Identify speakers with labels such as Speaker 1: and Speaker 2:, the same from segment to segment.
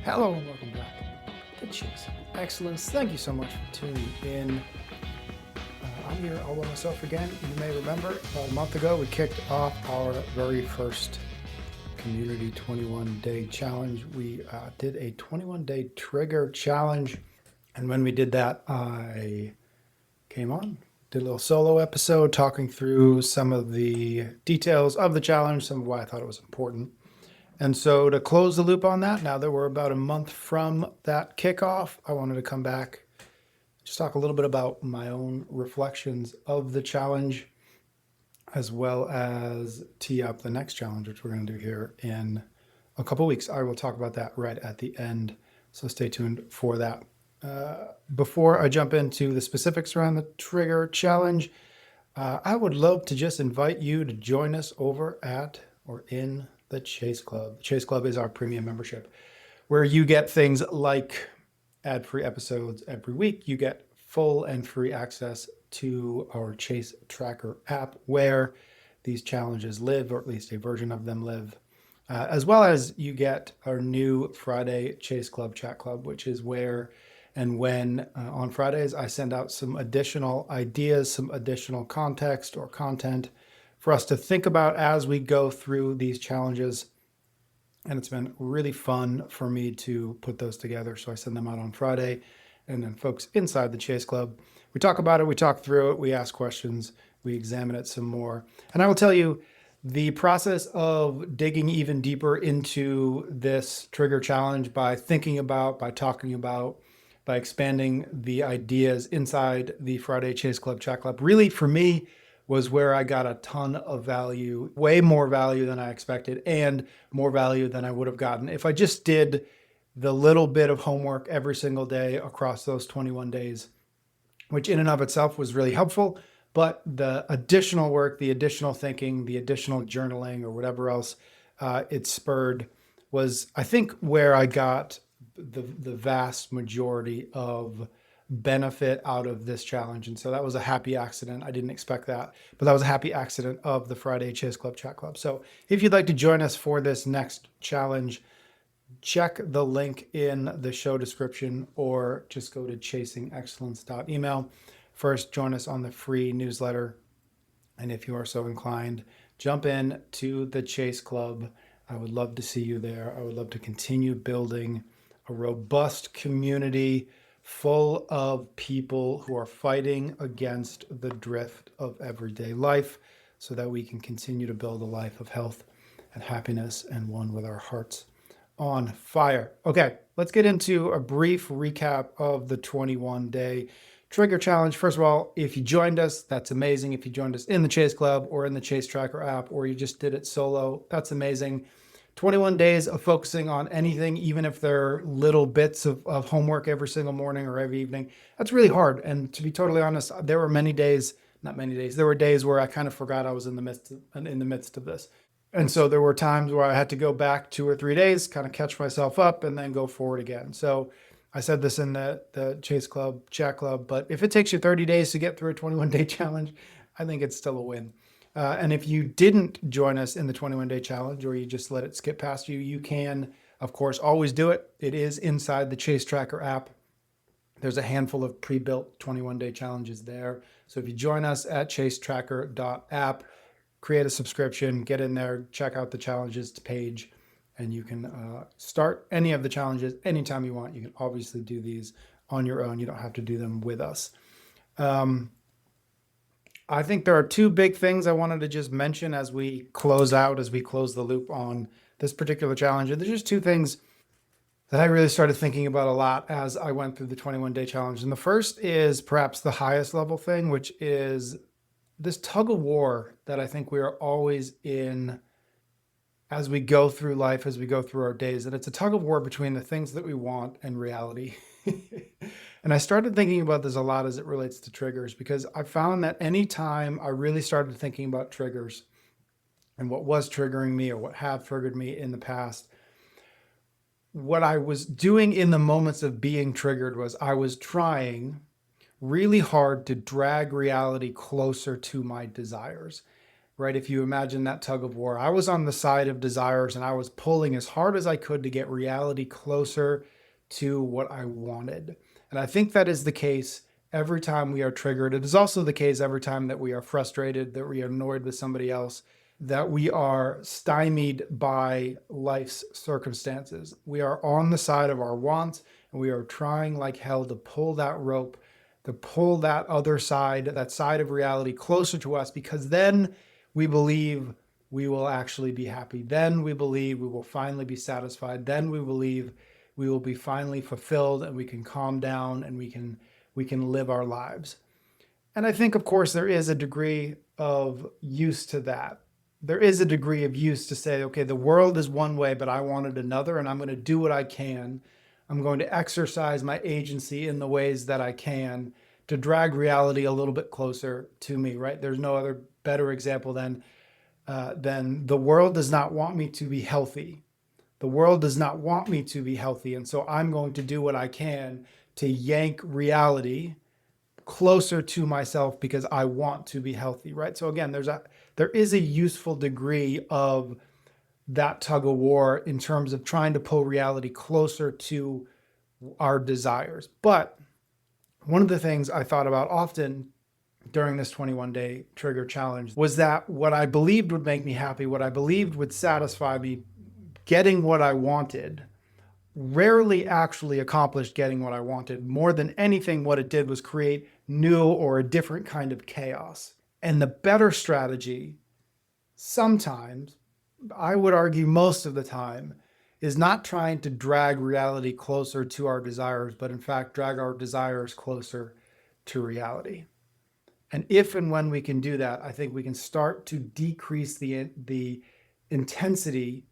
Speaker 1: Hello and welcome back to Chasing Excellence. Thank you so much for tuning in. I'm here all by myself again. You may remember about a month ago we kicked off our very first community 21-day challenge. We did a 21-day trigger challenge, and when we did that, I came on, did a little solo episode talking through some of the details of the challenge, some of why I thought it was important. And so to close the loop on that, now that we're about a month from that kickoff, I wanted to come back, just talk a little bit about my own reflections of the challenge, as well as tee up the next challenge, which we're going to do here in a couple weeks. I will talk about that right at the end, so stay tuned for that. Before I jump into the specifics around the trigger challenge, I would love to just invite you to join us over at or in the Chase Club. The Chase Club is our premium membership where you get things like ad-free episodes every week. You get full and free access to our Chase Tracker app where these challenges live, or at least a version of them live, as well as you get our new Friday Chase Club Chat Club, which is where and when on Fridays I send out some additional ideas, some additional context or content for us to think about as we go through these challenges. And it's been really fun for me to put those together. So I send them out on Friday, and then folks inside the Chase Club, we talk about it, we talk through it, we ask questions, we examine it some more. And I will tell you, the process of digging even deeper into this trigger challenge by thinking about, by talking about, by expanding the ideas inside the Friday Chase Club Chat Club, really for me was where I got a ton of value, way more value than I expected, and more value than I would have gotten if I just did the little bit of homework every single day across those 21 days, which in and of itself was really helpful. But the additional work, the additional thinking, the additional journaling, or whatever else it spurred was, I think, where I got the vast majority of benefit out of this challenge. And so that was a happy accident. I didn't expect that, but that was a happy accident of the Friday Chase Club Chat Club. So if you'd like to join us for this next challenge, check the link in the show description or just go to chasingexcellence.email. First, join us on the free newsletter. And if you are so inclined, jump in to the Chase Club. I would love to see you there. I would love to continue building a robust community full of people who are fighting against the drift of everyday life so that we can continue to build a life of health and happiness and one with our hearts on fire. Okay, let's get into a brief recap of the 21-day trigger challenge. First of all, if you joined us, that's amazing. If you joined us in the Chase Club or in the Chase Tracker app, or you just did it solo, that's amazing. 21 days of focusing on anything, even if they're little bits of homework every single morning or every evening, that's really hard. And to be totally honest, there were many days, not many days, there were days where I kind of forgot I was in the midst of this. And so there were times where I had to go back 2 or 3 days, kind of catch myself up, and then go forward again. So I said this in the Chase Club Chat Club, but if it takes you 30 days to get through a 21-day challenge, I think it's still a win. And if you didn't join us in the 21-day challenge, or you just let it skip past you, you can, of course, always do it. It is inside the Chase Tracker app. There's a handful of pre-built 21-day challenges there. So if you join us at chasetracker.app, create a subscription, get in there, check out the challenges page, and you can start any of the challenges anytime you want. You can obviously do these on your own. You don't have to do them with us. I think there are 2 big things I wanted to just mention as we close the loop on this particular challenge. And there's just 2 things that I really started thinking about a lot as I went through the 21-day challenge. And the first is perhaps the highest level thing, which is this tug of war that I think we are always in as we go through life, as we go through our days. And it's a tug of war between the things that we want and reality. And I started thinking about this a lot as it relates to triggers, because I found that anytime I really started thinking about triggers and what was triggering me or what have triggered me in the past, what I was doing in the moments of being triggered was I was trying really hard to drag reality closer to my desires. right? If you imagine that tug of war, I was on the side of desires and I was pulling as hard as I could to get reality closer to what I wanted. And I think that is the case every time we are triggered. It is also the case every time that we are frustrated, that we are annoyed with somebody else, that we are stymied by life's circumstances. We are on the side of our wants and we are trying like hell to pull that rope, to pull that other side, that side of reality closer to us, because then we believe we will actually be happy. Then we believe we will finally be satisfied. Then we believe we will be finally fulfilled and we can calm down and we can live our lives. And I think, of course, there is a degree of use to that. There is a degree of use to say, okay, the world is one way, but I wanted another, and I'm going to do what I can. I'm going to exercise my agency in the ways that I can to drag reality a little bit closer to me, right? There's no other better example than the world does not want me to be healthy. The world does not want me to be healthy. And so I'm going to do what I can to yank reality closer to myself because I want to be healthy, right? So again, there is a useful degree of that tug of war in terms of trying to pull reality closer to our desires. But one of the things I thought about often during this 21-day trigger challenge was that what I believed would make me happy, what I believed would satisfy me, getting what I wanted, rarely actually accomplished getting what I wanted. More than anything, what it did was create new or a different kind of chaos. And the better strategy, sometimes, I would argue most of the time, is not trying to drag reality closer to our desires, but in fact, drag our desires closer to reality. And if and when we can do that, I think we can start to decrease the intensity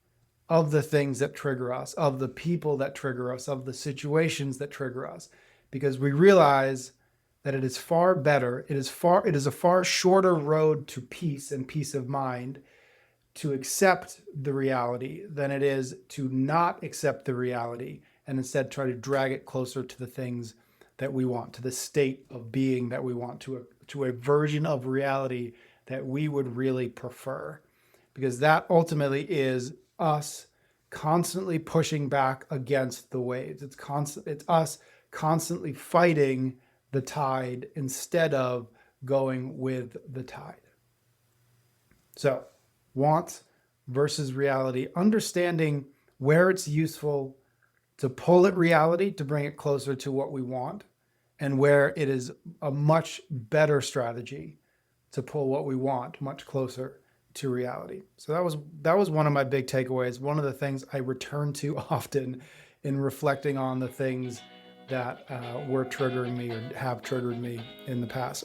Speaker 1: of the things that trigger us, of the people that trigger us, of the situations that trigger us, because we realize that it is far better, it is a far shorter road to peace and peace of mind to accept the reality than it is to not accept the reality and instead try to drag it closer to the things that we want, to the state of being that we want, to a version of reality that we would really prefer. Because that ultimately is us constantly pushing back against the waves. It's us constantly fighting the tide instead of going with the tide. So, wants versus reality, understanding where it's useful to pull at reality to bring it closer to what we want, and where it is a much better strategy to pull what we want much closer to reality. So that was one of my big takeaways. One of the things I return to often in reflecting on the things that were triggering me or have triggered me in the past.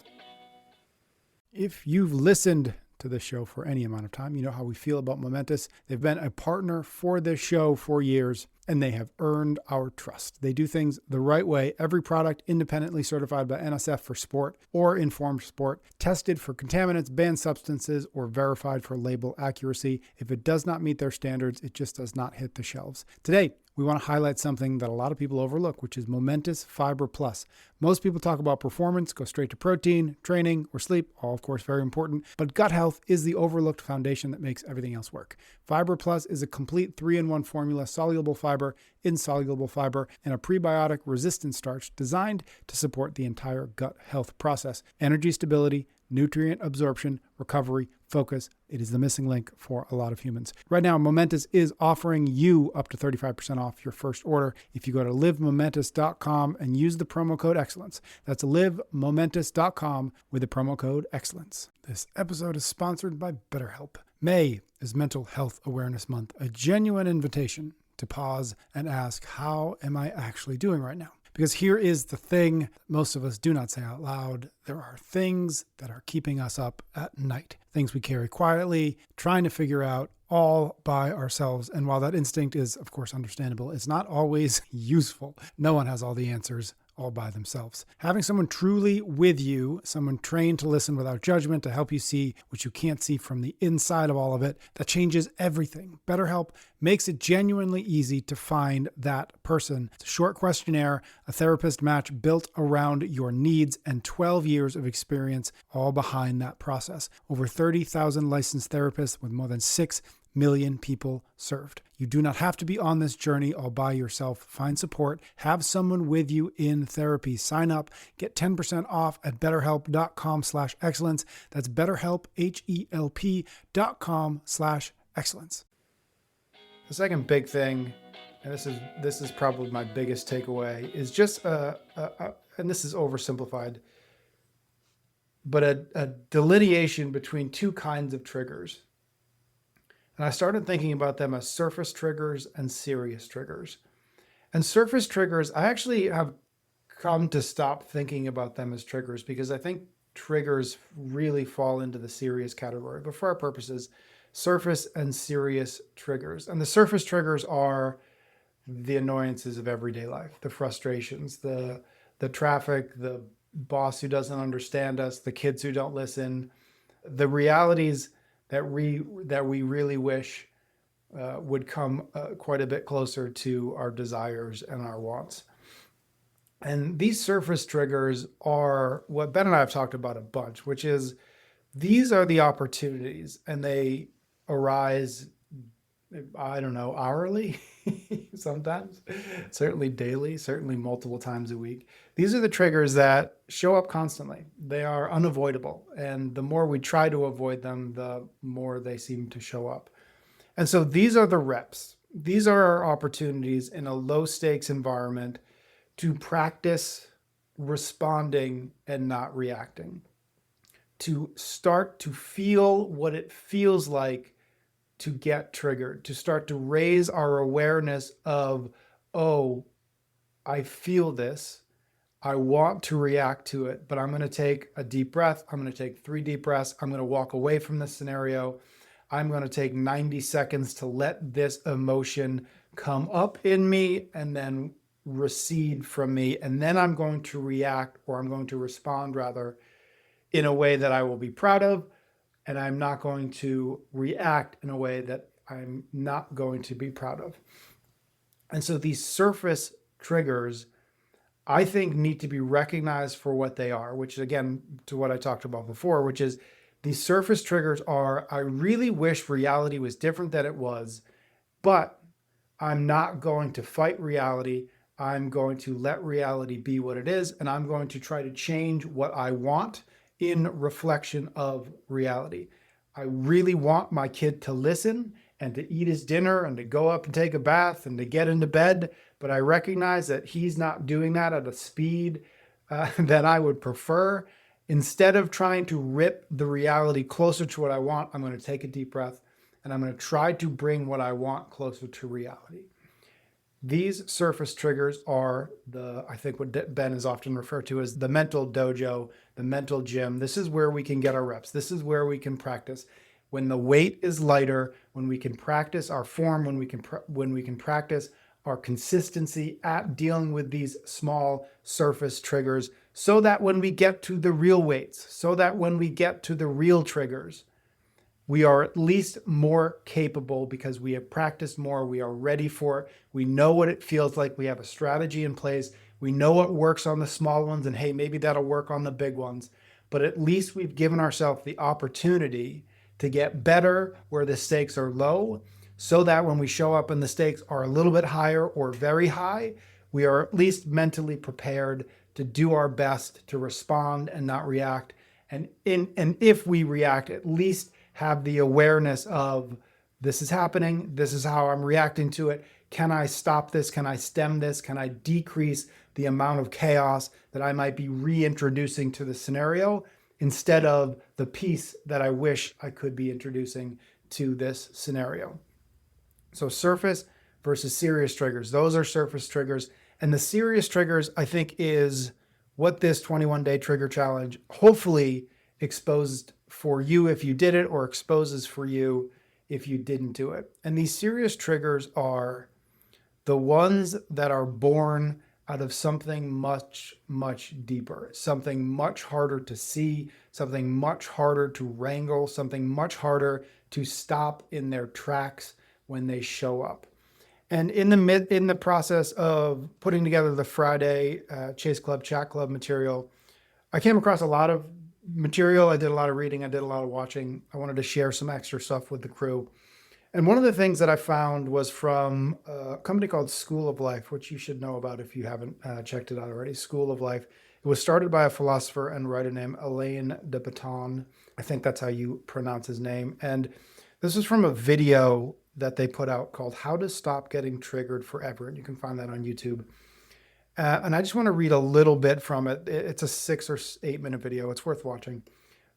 Speaker 1: If you've listened to this show for any amount of time, you know how we feel about Momentous. They've been a partner for this show for years, and they have earned our trust. They do things the right way. Every product independently certified by NSF for sport or Informed Sport, tested for contaminants, banned substances, or verified for label accuracy. If it does not meet their standards, it just does not hit the shelves. Today, we want to highlight something that a lot of people overlook, which is Momentous Fiber Plus. Most people talk about performance, go straight to protein, training, or sleep, all of course very important, but gut health is the overlooked foundation that makes everything else work. Fiber Plus is a complete 3-in-1 formula, soluble fiber, insoluble fiber, and a prebiotic resistant starch designed to support the entire gut health process. Energy stability, nutrient absorption, recovery, focus. It is the missing link for a lot of humans. Right now, Momentous is offering you up to 35% off your first order if you go to livemomentous.com and use the promo code excellence. That's livemomentous.com with the promo code excellence. This episode is sponsored by BetterHelp. May is Mental Health Awareness Month, a genuine invitation to pause and ask, how am I actually doing right now? Because here is the thing most of us do not say out loud. There are things that are keeping us up at night. Things we carry quietly, trying to figure out all by ourselves. And while that instinct is, of course, understandable, it's not always useful. No one has all the answers all by themselves. Having someone truly with you, someone trained to listen without judgment, to help you see what you can't see from the inside of all of it, that changes everything. BetterHelp makes it genuinely easy to find that person. It's a short questionnaire, a therapist match built around your needs, and 12 years of experience all behind that process. Over 30,000 licensed therapists with more than 6 million people served. You do not have to be on this journey all by yourself. Find support. Have someone with you in therapy. Sign up. Get 10% off at betterhelp.com/excellence. That's BetterHelp, HELP.com/excellence. The second big thing, and this is probably my biggest takeaway, is just and this is oversimplified, but a delineation between two kinds of triggers. And I started thinking about them as surface triggers and serious triggers. And surface triggers, I actually have come to stop thinking about them as triggers, because I think triggers really fall into the serious category. But for our purposes, surface and serious triggers. And the surface triggers are the annoyances of everyday life, the frustrations, the traffic, the boss who doesn't understand us, the kids who don't listen, the realities that we really wish would come quite a bit closer to our desires and our wants. And these surface triggers are what Ben and I have talked about a bunch, which is these are the opportunities, and they arise, I don't know, hourly, sometimes, certainly daily, certainly multiple times a week. These are the triggers that show up constantly. They are unavoidable. And the more we try to avoid them, the more they seem to show up. And so these are the reps. These are our opportunities in a low stakes environment to practice responding and not reacting, to start to feel what it feels like to get triggered, to start to raise our awareness of, oh, I feel this. I want to react to it, but I'm going to take a deep breath. I'm going to take 3 deep breaths. I'm going to walk away from this scenario. I'm going to take 90 seconds to let this emotion come up in me and then recede from me. And then I'm going to react, or I'm going to respond rather, in a way that I will be proud of. And I'm not going to react in a way that I'm not going to be proud of. And so these surface triggers, I think, need to be recognized for what they are, which again, to what I talked about before, which is these surface triggers are, I really wish reality was different than it was, but I'm not going to fight reality. I'm going to let reality be what it is, and I'm going to try to change what I want in reflection of reality. I really want my kid to listen and to eat his dinner and to go up and take a bath and to get into bed, but I recognize that he's not doing that at a speed that I would prefer. Instead of trying to rip the reality closer to what I want, I'm going to take a deep breath and I'm going to try to bring what I want closer to reality. These surface triggers are I think what Ben is often referred to as the mental dojo, the mental gym. This is where we can get our reps. This is where we can practice. When the weight is lighter, when we can practice our form, when we can practice our consistency at dealing with these small surface triggers, so that when we get to the real weights, so that when we get to the real triggers, we are at least more capable because we have practiced more. We are ready for it. We know what it feels like. We have a strategy in place. We know what works on the small ones, and hey, maybe that'll work on the big ones. But at least we've given ourselves the opportunity to get better where the stakes are low, so that when we show up and the stakes are a little bit higher or very high, we are at least mentally prepared to do our best to respond and not react. And if we react, at least have the awareness of, this is happening, this is how I'm reacting to it. Can I stop this? Can I stem this? Can I decrease the amount of chaos that I might be reintroducing to the scenario instead of the piece that I wish I could be introducing to this scenario? So surface versus serious triggers. Those are surface triggers. And the serious triggers, I think, is what this 21-day trigger challenge hopefully exposed for you if you did it, or exposes for you if you didn't do it. And these serious triggers are the ones that are born out of something much, much deeper, something much harder to see, something much harder to wrangle, something much harder to stop in their tracks when they show up. And in the process of putting together the Friday Chase Club Chat Club material, I came across a lot of material. I did a lot of reading. I did a lot of watching. I wanted to share some extra stuff with the crew. And one of the things that I found was from a company called School of Life, which you should know about if you haven't checked it out already. School of Life. It was started by a philosopher and writer named Alain de Botton. I think that's how you pronounce his name. And this is from a video that they put out called How to Stop Getting Triggered Forever. And you can find that on YouTube. And I just want to read a little bit from it. It's a 6 or 8 minute video. It's worth watching.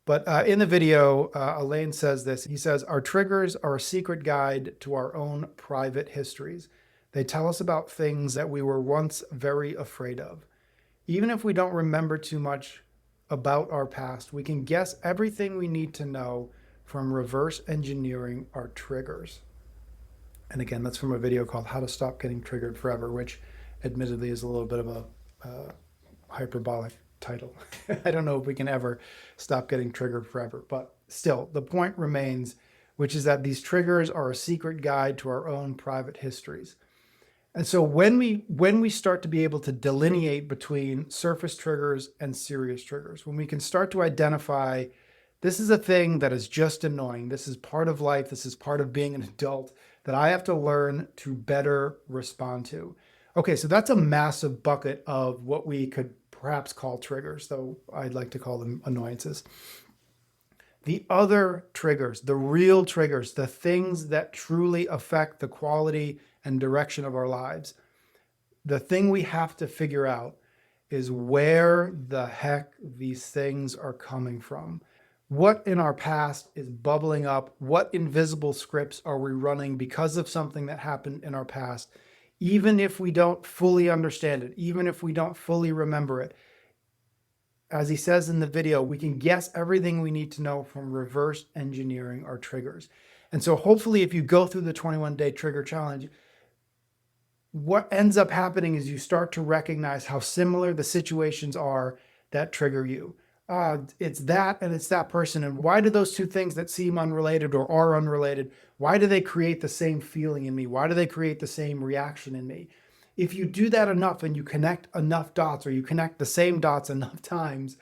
Speaker 1: But in the video, Alain says this. He says, our triggers are a secret guide to our own private histories. They tell us about things that we were once very afraid of. Even if we don't remember too much about our past, we can guess everything we need to know from reverse engineering our triggers. And again, that's from a video called How to Stop Getting Triggered Forever, which admittedly is a little bit of a hyperbolic title. I don't know if we can ever stop getting triggered forever, but still the point remains, which is that these triggers are a secret guide to our own private histories. And so when we start to be able to delineate between surface triggers and serious triggers, when we can start to identify this is a thing that is just annoying, this is part of life, this is part of being an adult that I have to learn to better respond to. Okay, so that's a massive bucket of what we could perhaps call triggers, though I'd like to call them annoyances. The other triggers, the real triggers, the things that truly affect the quality and direction of our lives, the thing we have to figure out is where the heck these things are coming from. What in our past is bubbling up? What invisible scripts are we running because of something that happened in our past? Even if we don't fully understand it, even if we don't fully remember it, as he says in the video, we can guess everything we need to know from reverse engineering our triggers. And so hopefully if you go through the 21-day trigger challenge, what ends up happening is you start to recognize how similar the situations are that trigger you. It's that and it's that person. And why do those two things that seem unrelated or are unrelated, why do they create the same feeling in me? Why do they create the same reaction in me? If you do that enough and you connect enough dots, or you connect the same dots enough times,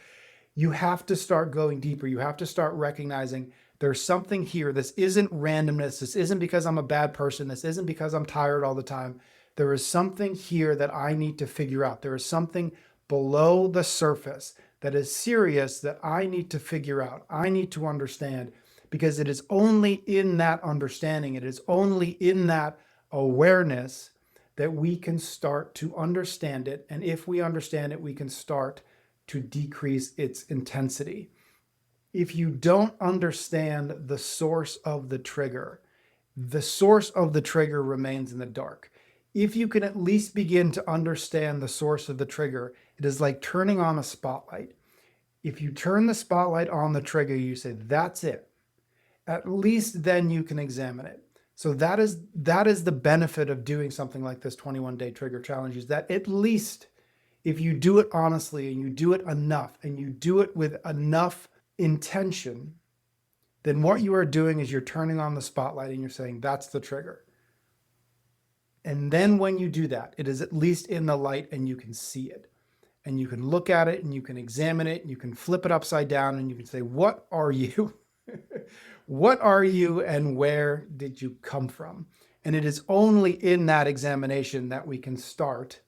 Speaker 1: you have to start going deeper. You have to start recognizing there's something here. This isn't randomness. This isn't because I'm a bad person. This isn't because I'm tired all the time. There is something here that I need to figure out. There is something below the surface that is serious that I need to figure out. I need to understand, because it is only in that understanding, it is only in that awareness that we can start to understand it. And if we understand it, we can start to decrease its intensity. If you don't understand the source of the trigger remains in the dark. If you can at least begin to understand the source of the trigger, it is like turning on a spotlight. If you turn the spotlight on the trigger, you say, that's it. At least then you can examine it. So that is the benefit of doing something like this 21-day trigger challenge, is that at least if you do it honestly and you do it enough and you do it with enough intention, then what you are doing is you're turning on the spotlight and you're saying, that's the trigger. And then when you do that, it is at least in the light and you can see it. And you can look at it and you can examine it and you can flip it upside down and you can say, what are you? What are you and where did you come from? And it is only in that examination that we can start,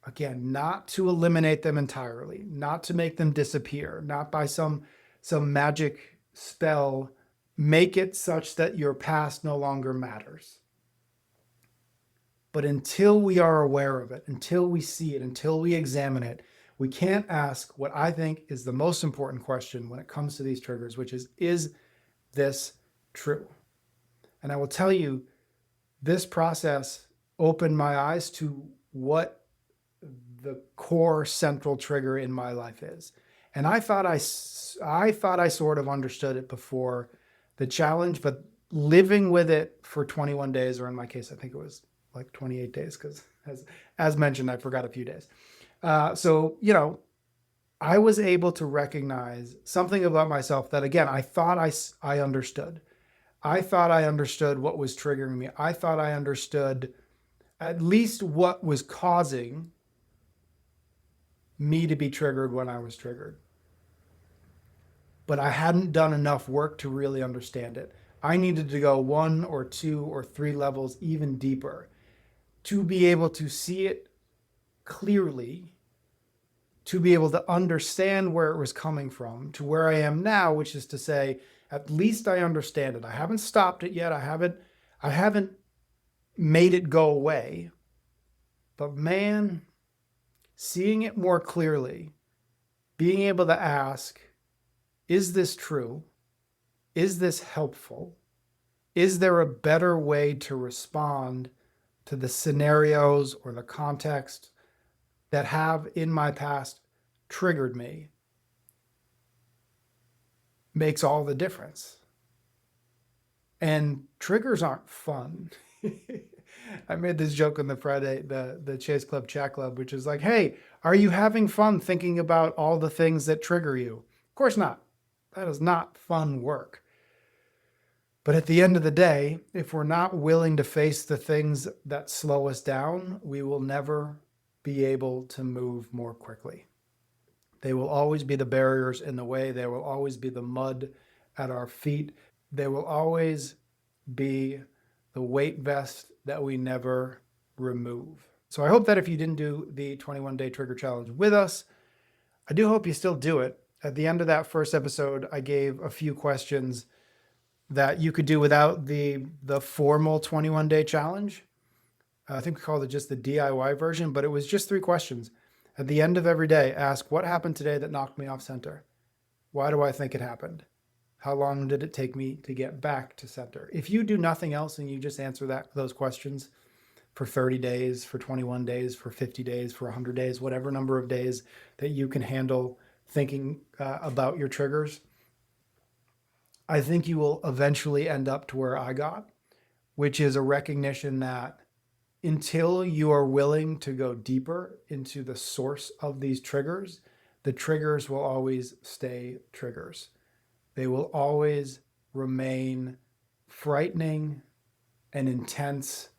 Speaker 1: again, not to eliminate them entirely, not to make them disappear, not by some magic spell, make it such that your past no longer matters. But until we are aware of it, until we see it, until we examine it, we can't ask what I think is the most important question when it comes to these triggers, which is this true? And I will tell you, this process opened my eyes to what the core central trigger in my life is. And I thought I sort of understood it before the challenge, but living with it for 21 days, or in my case, I think it was like 28 days, because As mentioned, I forgot a few days. So, I was able to recognize something about myself that, again, I thought I understood. I thought I understood what was triggering me. I thought I understood at least what was causing me to be triggered when I was triggered. But I hadn't done enough work to really understand it. I needed to go 1 or 2 or 3 levels even deeper to be able to see it clearly, to be able to understand where it was coming from, to where I am now, which is to say, at least I understand it. I haven't stopped it yet. I haven't made it go away. But man, seeing it more clearly, being able to ask, is this true? Is this helpful? Is there a better way to respond to the scenarios or the context that have in my past triggered me? Makes all the difference. And triggers aren't fun. I made this joke on the Friday, the Chase Club Chat Club, which is like, hey, are you having fun thinking about all the things that trigger you? Of course not. That is not fun work. But at the end of the day, if we're not willing to face the things that slow us down, we will never be able to move more quickly. They will always be the barriers in the way. There will always be the mud at our feet. There will always be the weight vest that we never remove. So I hope that if you didn't do the 21-day trigger challenge with us, I do hope you still do it. At the end of that first episode, I gave a few questions that you could do without the formal 21-day challenge. I think we called it just the DIY version, but it was just 3 questions. At the end of every day, ask, what happened today that knocked me off center? Why do I think it happened? How long did it take me to get back to center? If you do nothing else and you just answer those questions for 30 days, for 21 days, for 50 days, for 100 days, whatever number of days that you can handle thinking about your triggers, I think you will eventually end up to where I got, which is a recognition that until you are willing to go deeper into the source of these triggers, the triggers will always stay triggers. They will always remain frightening and intense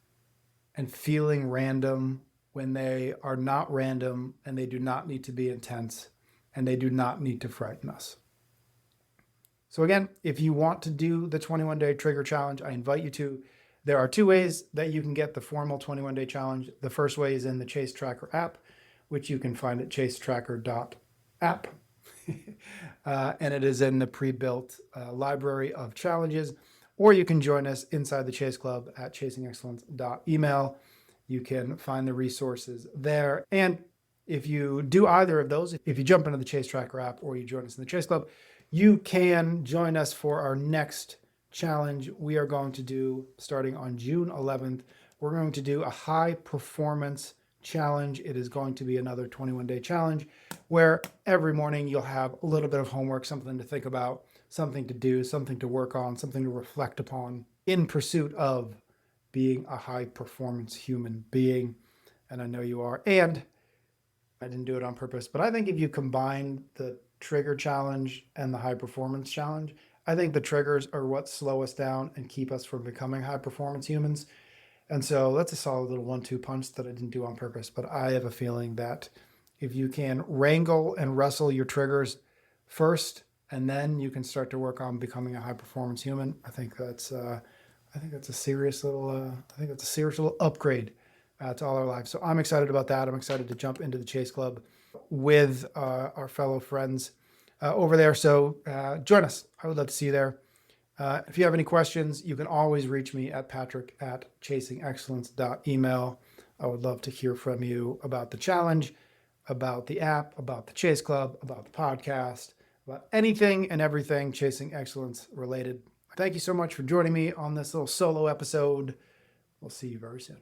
Speaker 1: and feeling random when they are not random, and they do not need to be intense, and they do not need to frighten us. So again, if you want to do the 21-day trigger challenge, I invite you to. There are 2 ways that you can get the formal 21-day challenge. The first way is in the Chase Tracker app, which you can find at chasetracker.app. And it is in the pre-built library of challenges. Or you can join us inside the Chase Club at chasingexcellence.email. You can find the resources there. And if you do either of those, if you jump into the Chase Tracker app or you join us in the Chase Club, you can join us for our next challenge we are going to do starting on June 11th. We're going to do a high performance challenge. It is going to be another 21-day challenge where every morning you'll have a little bit of homework, something to think about, something to do, something to work on, something to reflect upon in pursuit of being a high performance human being. And I know you are. And I didn't do it on purpose, but I think if you combine the trigger challenge and the high performance challenge, I think the triggers are what slow us down and keep us from becoming high performance humans. And so that's a solid little 1-2 punch that I didn't do on purpose. But I have a feeling that if you can wrangle and wrestle your triggers first, and then you can start to work on becoming a high performance human, I think that's a serious little upgrade to all our lives. So I'm excited about that. I'm excited to jump into the Chase Club with our fellow friends over there. So join us. I would love to see you there. If you have any questions, you can always reach me at patrick@chasingexcellence.email. I would love to hear from you about the challenge, about the app, about the Chase Club, about the podcast, about anything and everything Chasing Excellence related. Thank you so much for joining me on this little solo episode. We'll see you very soon.